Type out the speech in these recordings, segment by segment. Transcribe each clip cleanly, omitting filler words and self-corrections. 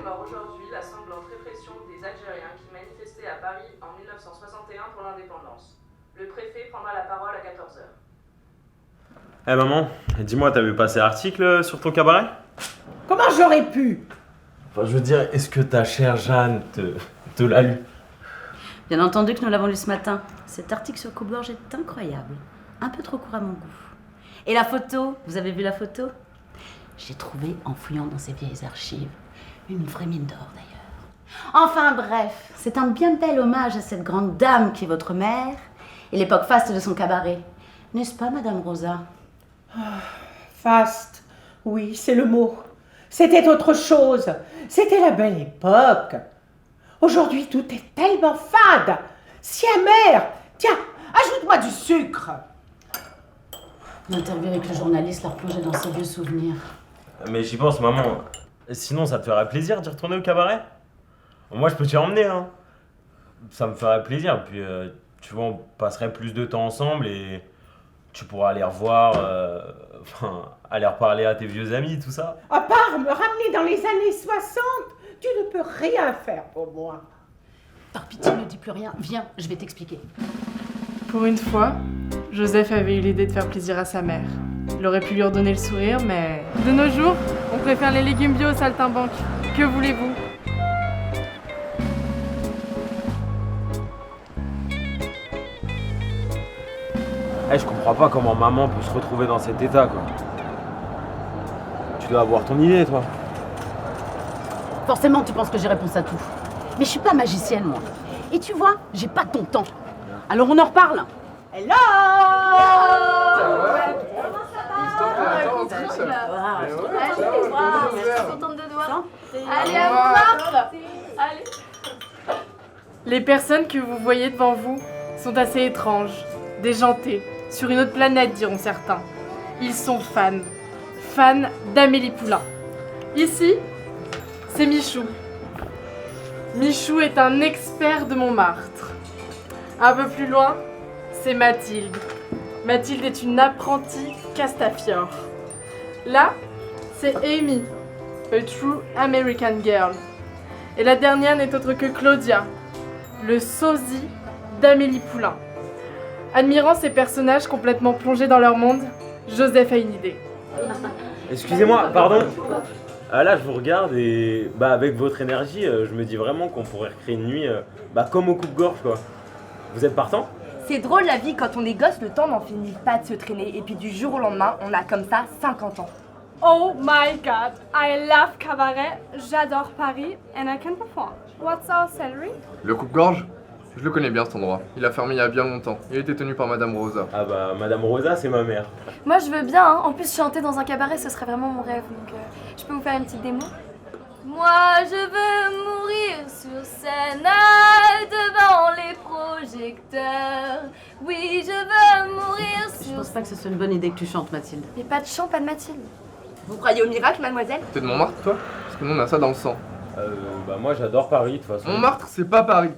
commémore aujourd'hui la sanglante répression des Algériens qui manifestaient à Paris en 1961 pour l'indépendance. Le préfet prendra la parole à 14h. Eh maman, dis-moi, t'as vu passer l'article sur ton cabaret? Comment j'aurais pu? Enfin, je veux dire, est-ce que ta chère Jeanne te l'a lu? Bien entendu que nous l'avons lu ce matin. Cet article sur Coupe-Gorge est incroyable. Un peu trop court à mon goût. Et la photo, vous avez vu la photo? J'ai trouvé, en fouillant dans ces vieilles archives, une vraie mine d'or d'ailleurs. Enfin bref, c'est un bien bel hommage à cette grande dame qui est votre mère et l'époque faste de son cabaret. N'est-ce pas, Madame Rosa? Faste, oui, c'est le mot. C'était autre chose. C'était la belle époque. Aujourd'hui, tout est tellement fade, si amer. Tiens, ajoute-moi du sucre. L'interview avec le journaliste l'a replongé dans ses vieux souvenirs. Mais j'y pense, maman. Sinon, ça te ferait plaisir d'y retourner au cabaret? Moi, je peux t'y emmener, hein. Ça me ferait plaisir. Puis, tu vois, on passerait plus de temps ensemble et tu pourras aller revoir, aller reparler à tes vieux amis, tout ça. À part me ramener dans les années 60, tu ne peux rien faire pour moi. Par pitié, ne dis plus rien. Viens, je vais t'expliquer. Pour une fois, Joseph avait eu l'idée de faire plaisir à sa mère. Il aurait pu lui redonner le sourire, mais... De nos jours, on préfère les légumes bio au saltimbanque. Que voulez-vous? Je comprends pas comment maman peut se retrouver dans cet état, quoi. Tu dois avoir ton idée, toi. Forcément, tu penses que j'ai réponse à tout. Mais je suis pas magicienne, moi. Et tu vois, j'ai pas ton temps. Alors on en reparle. Hello! Allez, à vous, allez. Les personnes que vous voyez devant vous sont assez étranges, déjantées, sur une autre planète, diront certains. Ils sont fans. Fans d'Amélie Poulain. Ici, c'est Michou. Michou est un expert de Montmartre. Un peu plus loin, c'est Mathilde. Mathilde est une apprentie Castafiore. Là, c'est Amy, a true American girl. Et la dernière n'est autre que Claudia, le sosie d'Amélie Poulain. Admirant ces personnages complètement plongés dans leur monde, Joseph a une idée. Excusez-moi, pardon. Là, je vous regarde et avec votre énergie, je me dis vraiment qu'on pourrait recréer une nuit comme au coupe-gorge, quoi. Vous êtes partant? C'est drôle la vie, quand on est gosse, le temps n'en finit pas de se traîner. Et puis du jour au lendemain, on a comme ça 50 ans. Oh my god, I love cabaret, j'adore Paris, and I can perform. What's our salary? Le coupe-gorge? Je le connais bien cet endroit. Il a fermé il y a bien longtemps. Il était tenu par Madame Rosa. Ah Madame Rosa, c'est ma mère. Moi je veux bien, hein. En plus chanter dans un cabaret ce serait vraiment mon rêve, donc je peux vous faire une petite démo? Moi je veux mourir sur scène devant les projecteurs. Oui je veux mourir sur... Je pense pas que ce soit une bonne idée que tu chantes, Mathilde. Mais pas de chant, pas de Mathilde. Vous croyez au miracle, mademoiselle? T'es de Montmartre, toi? Parce que nous, on a ça dans le sang. Moi, j'adore Paris, de toute façon. Montmartre, c'est pas Paris.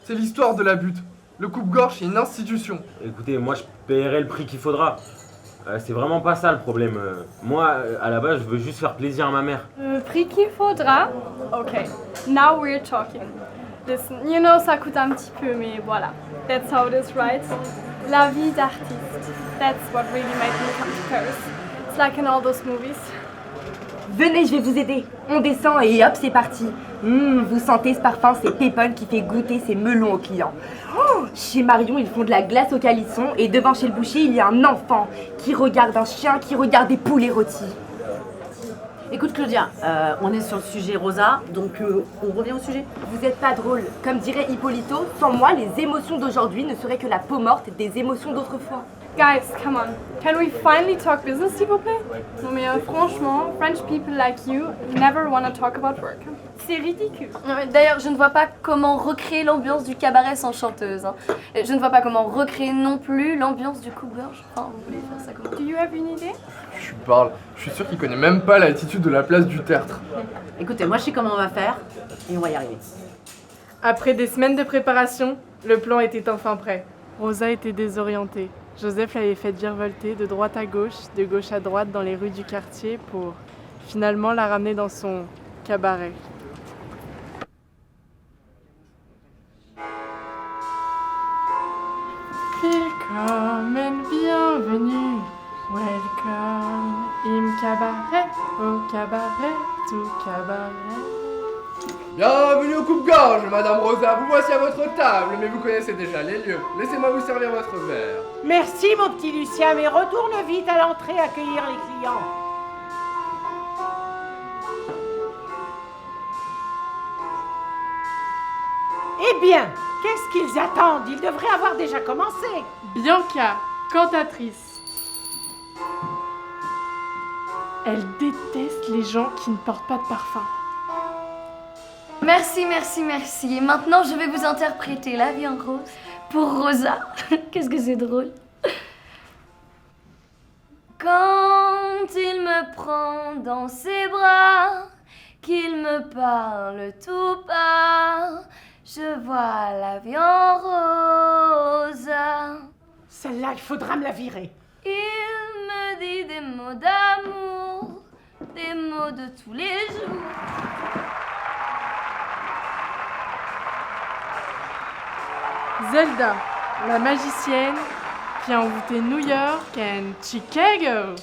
C'est l'histoire de la butte. Le coupe-gorge, c'est une institution. Écoutez, moi, je paierai le prix qu'il faudra. C'est vraiment pas ça le problème. Moi, à la base, je veux juste faire plaisir à ma mère. Le prix qu'il faudra? Ok, now we're talking. Listen, you know, ça coûte un petit peu, mais voilà. That's how it is, right? La vie d'artiste. That's what really made me come to Paris. It's like in all those movies. Venez, je vais vous aider. On descend et hop, c'est parti. Vous sentez ce parfum, c'est Pépone qui fait goûter ses melons aux clients. Oh, chez Marion, ils font de la glace au calisson et devant chez le boucher, il y a un enfant qui regarde un chien qui regarde des poulets rôtis. Écoute Claudia, on est sur le sujet Rosa, donc on revient au sujet. Vous êtes pas drôle. Comme dirait Hippolito, sans moi, les émotions d'aujourd'hui ne seraient que la peau morte des émotions d'autrefois. Guys, come on. Can we finally talk business, s'il vous plaît? Non mais franchement, French people like you never want to talk about work. C'est ridicule. D'ailleurs, je ne vois pas comment recréer l'ambiance du cabaret sans chanteuse. Hein. Je ne vois pas comment recréer non plus l'ambiance du coupe-gorge. Enfin, vous voulez faire ça comment? Do you have une idée? Je parle. Je suis sûr qu'il connaît même pas l'attitude de la place du Tertre. Écoutez, moi je sais comment on va faire et on va y arriver. Après des semaines de préparation, le plan était enfin prêt. Rosa était désorientée. Joseph l'avait fait virevolter de droite à gauche dans les rues du quartier pour finalement la ramener dans son cabaret. Comme im cabaret, au cabaret, tout cabaret. Bienvenue au coupe-gorge, Madame Rosa, vous voici à votre table, mais vous connaissez déjà les lieux. Laissez-moi vous servir votre verre. Merci, mon petit Lucien, mais retourne vite à l'entrée accueillir les clients. Eh bien, qu'est-ce qu'ils attendent? Ils devraient avoir déjà commencé. Bianca, cantatrice. Elle déteste les gens qui ne portent pas de parfum. Merci, merci, merci. Maintenant, je vais vous interpréter La vie en rose pour Rosa. Qu'est-ce que c'est drôle. Quand il me prend dans ses bras, qu'il me parle tout bas, je vois la vie en rose. Celle-là, il faudra me la virer. Il me dit des mots d'amour, des mots de tous les jours. Zelda, la magicienne, qui a envoûté New York and Chicago.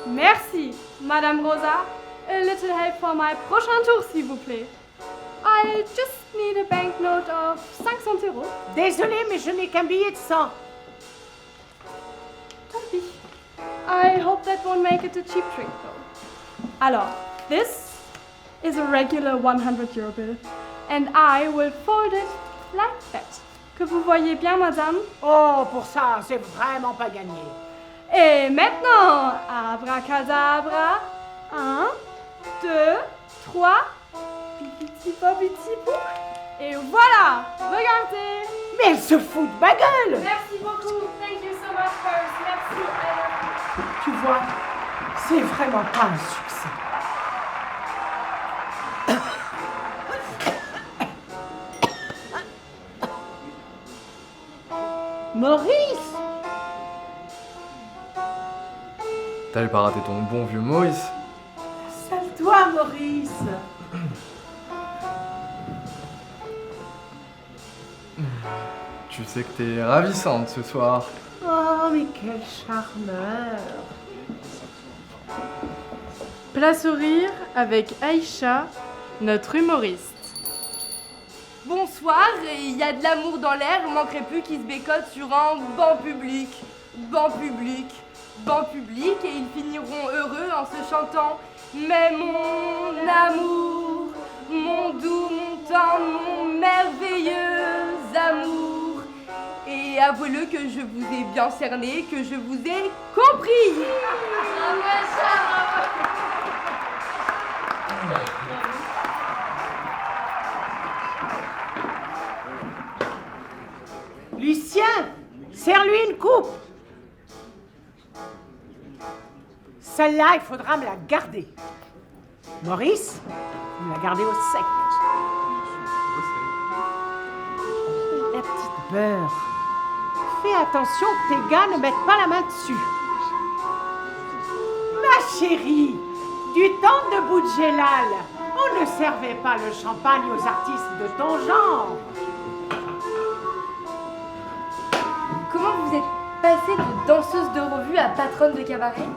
Merci, Madame Rosa. A little help for my prochain tour, s'il vous plaît. I just need a banknote of 500 €. Désolée, mais je n'ai qu'un billet de 100. Tant pis. I hope that won't make it a cheap trick, though. Alors, this is a regular 100 € bill, and I will fold it like that. Que vous voyez bien, madame? Oh, pour ça, c'est vraiment pas gagné. Et maintenant, abracadabra. 1, 2, 3. Pipiti popiti pou. Et voilà, regardez. Mais elle se fout de ma gueule. Merci beaucoup. Thank you so much, Paris. Merci. I love you. Tu vois, c'est vraiment pas un succès. Maurice! T'allais pas rater ton bon vieux Maurice? Sale-toi, Maurice! Tu sais que t'es ravissante ce soir. Oh, mais quel charmeur! Place au rire avec Aïcha, notre humoriste. Bonsoir, il y a de l'amour dans l'air, il manquerait plus qu'ils se bécotent sur un banc public. Banc public, banc public, et ils finiront heureux en se chantant « Mais mon amour, mon doux, mon tendre, mon merveilleux amour !» Et avouez-le que je vous ai bien cerné, que je vous ai compris. Lucien, serre-lui une coupe. Celle-là, il faudra me la garder. Maurice, vous me la gardez au sec. La petite beurre. Fais attention que tes gars ne mettent pas la main dessus. Ma chérie, du temps de Boudjelal, on ne servait pas le champagne aux artistes de ton genre. Comment vous êtes passée de danseuse de revue à patronne de cabaret?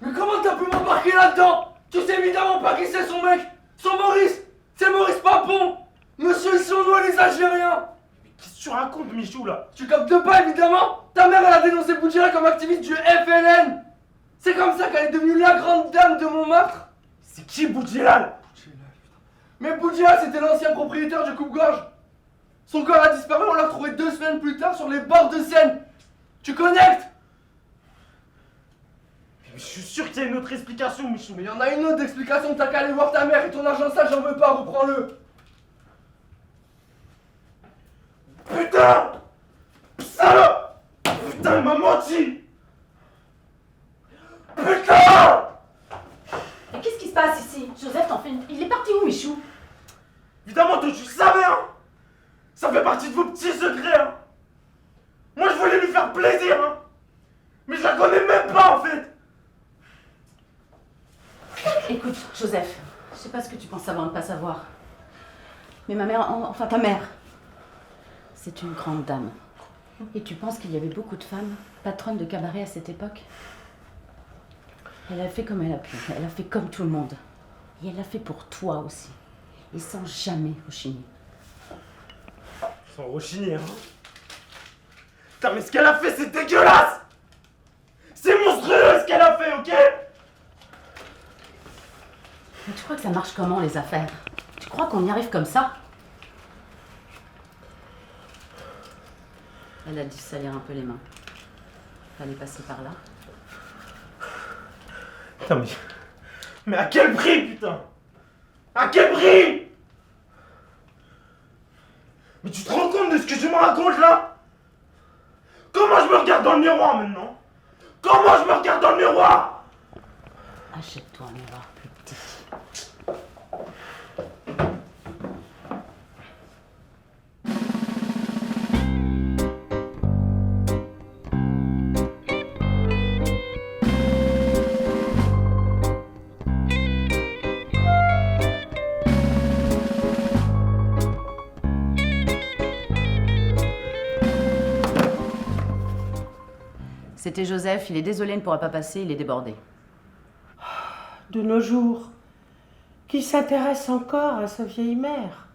Mais comment t'as pu m'embarquer là-dedans? Tu sais évidemment pas qui c'est son mec. Son Maurice. C'est Maurice Papon. Monsieur ils sont loin les Algériens. Mais qu'est-ce que tu racontes, Michou, là? Tu captes pas évidemment. Ta mère elle a dénoncé Boudjelal comme activiste du FLN. C'est comme ça qu'elle est devenue la grande dame de Montmartre. C'est qui Boudjelal? Mais Boudjelal c'était l'ancien propriétaire du coupe-gorge. Son corps a disparu, on l'a retrouvé 2 semaines plus tard sur les bords de Seine. Tu connectes? Mais je suis sûr qu'il y a une autre explication, Michou. Mais il y en a une autre explication, t'as qu'à aller voir ta mère et ton argent sale, j'en veux pas, reprends-le. Putain! Salope! Putain, il m'a menti! Putain! Mais qu'est-ce qui se passe ici? Joseph, t'en fais une... Il est parti où, Michou? Évidemment, toi, tu savais, hein! Ça fait partie de vos petits secrets, hein! Moi, je voulais lui faire plaisir, hein! Mais je la connais même pas, en fait! Écoute, Joseph, je sais pas ce que tu penses savoir ou ne pas savoir. Mais ma mère, enfin ta mère, c'est une grande dame. Et tu penses qu'il y avait beaucoup de femmes patronnes de cabaret à cette époque? Elle a fait comme elle a pu, elle a fait comme tout le monde. Et elle l'a fait pour toi aussi. Et sans jamais rechigner. Sans rechigner, hein. Putain, mais ce qu'elle a fait, c'est dégueulasse! C'est monstrueux ce qu'elle a fait, ok? Mais tu crois que ça marche comment, les affaires? Tu crois qu'on y arrive comme ça? Elle a dû se salir un peu les mains. Fallait passer par là. Putain, mais à quel prix, putain? À quel prix? Mais tu te rends compte de ce que tu me racontes là? Comment je me regarde dans le miroir maintenant? Comment je me regarde dans le miroir? Achète-toi un miroir plus petit. C'était Joseph, il est désolé, il ne pourra pas passer, il est débordé. De nos jours, qui s'intéresse encore à sa vieille mère?